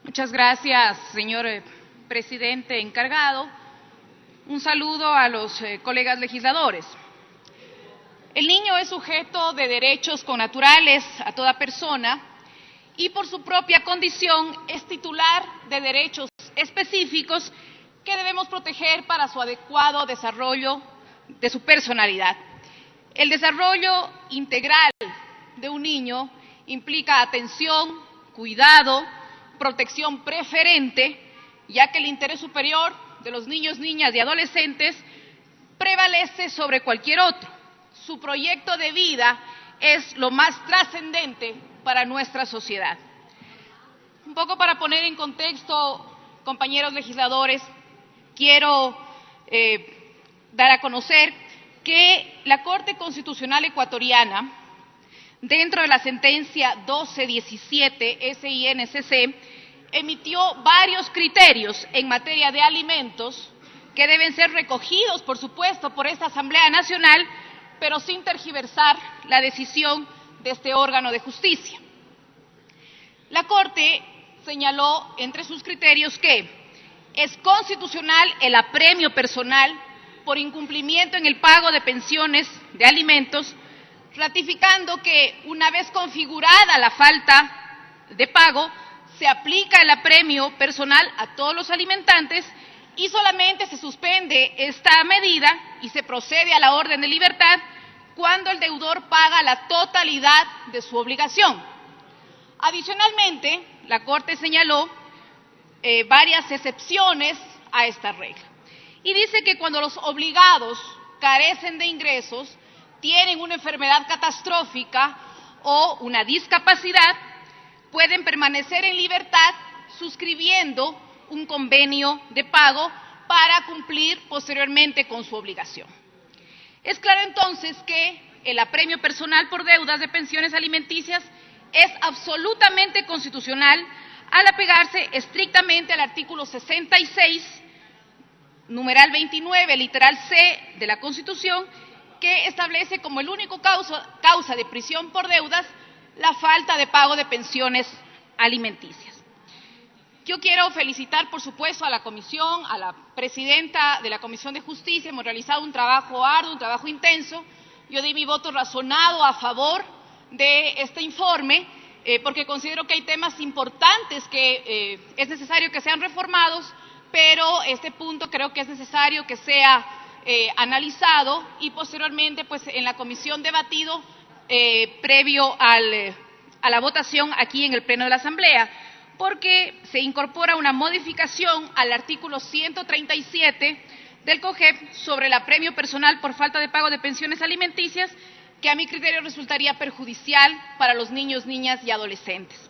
Muchas gracias, señor presidente encargado. Un saludo a los colegas legisladores. El niño es sujeto de derechos connaturales a toda persona y por su propia condición es titular de derechos específicos que debemos proteger para su adecuado desarrollo de su personalidad. El desarrollo integral de un niño implica atención, cuidado, protección preferente, ya que el interés superior de los niños, niñas y adolescentes prevalece sobre cualquier otro. Su proyecto de vida es lo más trascendente para nuestra sociedad. Un poco para poner en contexto, compañeros legisladores, quiero dar a conocer que la Corte Constitucional Ecuatoriana, dentro de la sentencia 1217 SINCC, emitió varios criterios en materia de alimentos que deben ser recogidos, por supuesto, por esta Asamblea Nacional, pero sin tergiversar la decisión de este órgano de justicia. La Corte señaló entre sus criterios que es constitucional el apremio personal por incumplimiento en el pago de pensiones de alimentos, ratificando que una vez configurada la falta de pago, se aplica el apremio personal a todos los alimentantes y solamente se suspende esta medida y se procede a la orden de libertad cuando el deudor paga la totalidad de su obligación. Adicionalmente, la Corte señaló varias excepciones a esta regla y dice que cuando los obligados carecen de ingresos, tienen una enfermedad catastrófica o una discapacidad, pueden permanecer en libertad suscribiendo un convenio de pago para cumplir posteriormente con su obligación. Es claro entonces que el apremio personal por deudas de pensiones alimenticias es absolutamente constitucional al apegarse estrictamente al artículo 66, numeral 29, literal C de la Constitución, que establece como el único causa de prisión por deudas la falta de pago de pensiones alimenticias. Yo quiero felicitar, por supuesto, a la comisión, a la presidenta de la Comisión de Justicia. Hemos realizado un trabajo arduo, un trabajo intenso. Yo di mi voto razonado a favor de este informe, porque considero que hay temas importantes que es necesario que sean reformados, pero este punto creo que es necesario que sea analizado y posteriormente pues en la comisión debatido previo a la votación aquí en el Pleno de la Asamblea, porque se incorpora una modificación al artículo 137 del COGEP sobre el apremio personal por falta de pago de pensiones alimenticias, que a mi criterio resultaría perjudicial para los niños, niñas y adolescentes.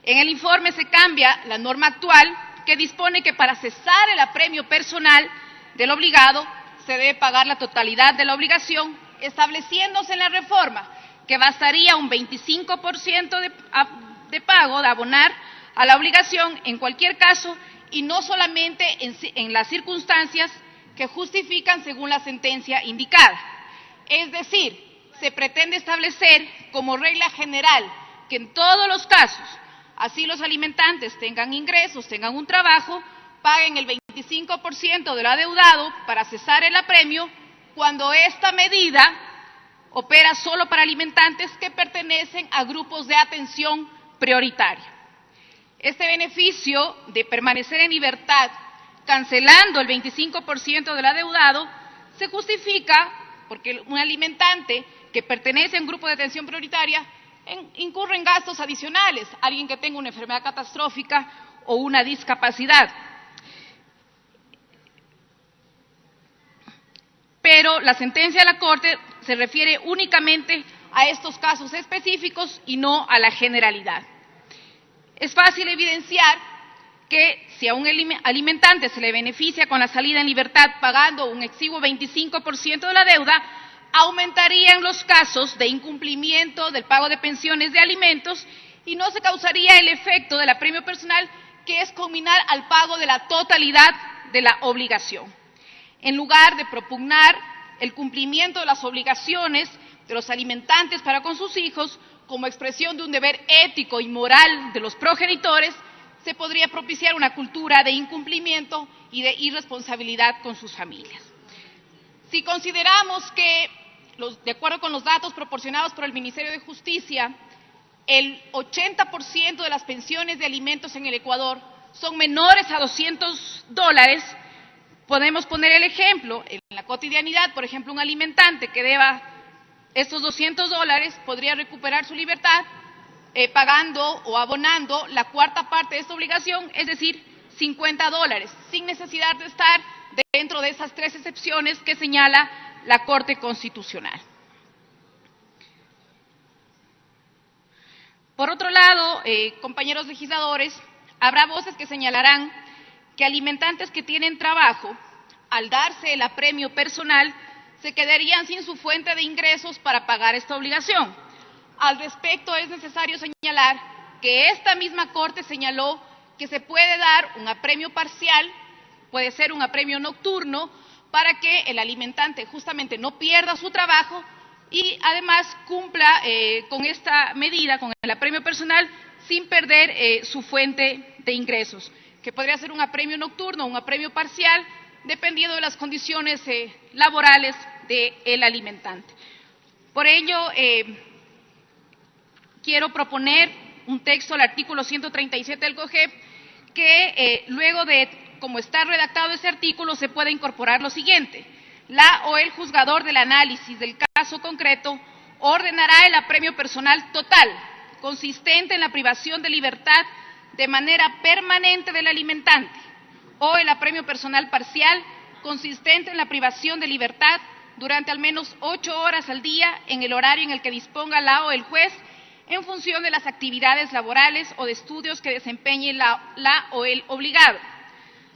En el informe se cambia la norma actual que dispone que para cesar el apremio personal del obligado se debe pagar la totalidad de la obligación, estableciéndose en la reforma que bastaría un 25% de pago, de abonar a la obligación en cualquier caso y no solamente en las circunstancias que justifican según la sentencia indicada. Es decir, se pretende establecer como regla general que en todos los casos, así los alimentantes tengan ingresos, tengan un trabajo, paguen el 25% del adeudado para cesar el apremio cuando esta medida opera solo para alimentantes que pertenecen a grupos de atención prioritaria. Este beneficio de permanecer en libertad cancelando el 25% del adeudado se justifica porque un alimentante que pertenece a un grupo de atención prioritaria incurre en gastos adicionales, alguien que tenga una enfermedad catastrófica o una discapacidad. Pero la sentencia de la Corte se refiere únicamente a estos casos específicos y no a la generalidad. Es fácil evidenciar que si a un alimentante se le beneficia con la salida en libertad pagando un exiguo 25% de la deuda, aumentarían los casos de incumplimiento del pago de pensiones de alimentos y no se causaría el efecto del apremio personal, que es combinar al pago de la totalidad de la obligación. En lugar de propugnar el cumplimiento de las obligaciones de los alimentantes para con sus hijos como expresión de un deber ético y moral de los progenitores, se podría propiciar una cultura de incumplimiento y de irresponsabilidad con sus familias. Si consideramos que, de acuerdo con los datos proporcionados por el Ministerio de Justicia, el 80% de las pensiones de alimentos en el Ecuador son menores a $200, podemos poner el ejemplo, en la cotidianidad, por ejemplo, un alimentante que deba estos $200 podría recuperar su libertad pagando o abonando la cuarta parte de esta obligación, es decir, $50, sin necesidad de estar dentro de esas 3 excepciones que señala la Corte Constitucional. Por otro lado, compañeros legisladores, habrá voces que señalarán que alimentantes que tienen trabajo, al darse el apremio personal, se quedarían sin su fuente de ingresos para pagar esta obligación. Al respecto, es necesario señalar que esta misma Corte señaló que se puede dar un apremio parcial, puede ser un apremio nocturno, para que el alimentante justamente no pierda su trabajo y además cumpla con esta medida, con el apremio personal, sin perder su fuente de ingresos, que podría ser un apremio nocturno, un apremio parcial, dependiendo de las condiciones laborales del alimentante. Por ello, quiero proponer un texto al artículo 137 del COGEP que luego de como está redactado ese artículo se puede incorporar lo siguiente: la o el juzgador del análisis del caso concreto ordenará el apremio personal total, consistente en la privación de libertad de manera permanente del alimentante, o el apremio personal parcial, consistente en la privación de libertad durante al menos 8 horas al día en el horario en el que disponga la o el juez, en función de las actividades laborales o de estudios que desempeñe la o el obligado.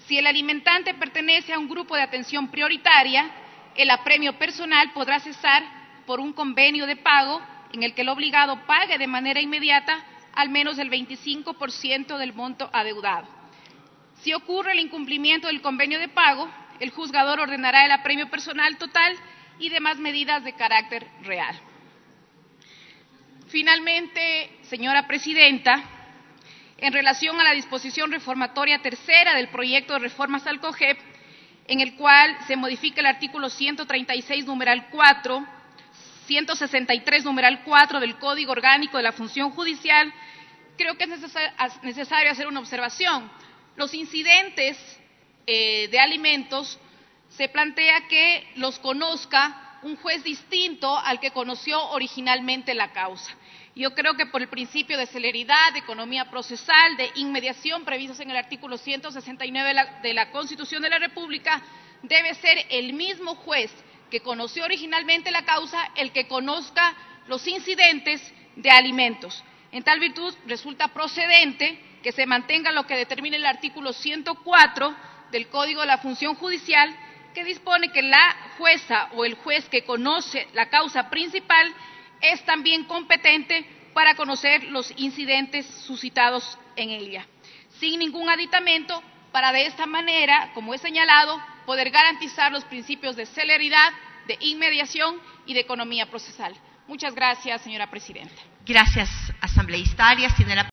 Si el alimentante pertenece a un grupo de atención prioritaria, el apremio personal podrá cesar por un convenio de pago en el que el obligado pague de manera inmediata al menos el 25% del monto adeudado. Si ocurre el incumplimiento del convenio de pago, el juzgador ordenará el apremio personal total y demás medidas de carácter real. Finalmente, señora presidenta, en relación a la disposición reformatoria tercera del proyecto de reformas al COGEP, en el cual se modifica el artículo 136, numeral 4, 163, numeral 4 del Código Orgánico de la Función Judicial, creo que es necesario hacer una observación. Los incidentes de alimentos se plantea que los conozca un juez distinto al que conoció originalmente la causa. Yo creo que por el principio de celeridad, de economía procesal, de inmediación previstos en el artículo 169 de la Constitución de la República, debe ser el mismo juez que conoció originalmente la causa el que conozca los incidentes de alimentos. En tal virtud, resulta procedente que se mantenga lo que determina el artículo 104 del Código de la Función Judicial, que dispone que la jueza o el juez que conoce la causa principal es también competente para conocer los incidentes suscitados en ella, sin ningún aditamento, para de esta manera, como he señalado, poder garantizar los principios de celeridad, de inmediación y de economía procesal. Muchas gracias, señora presidenta. Gracias, asambleísta Arias. Tiene la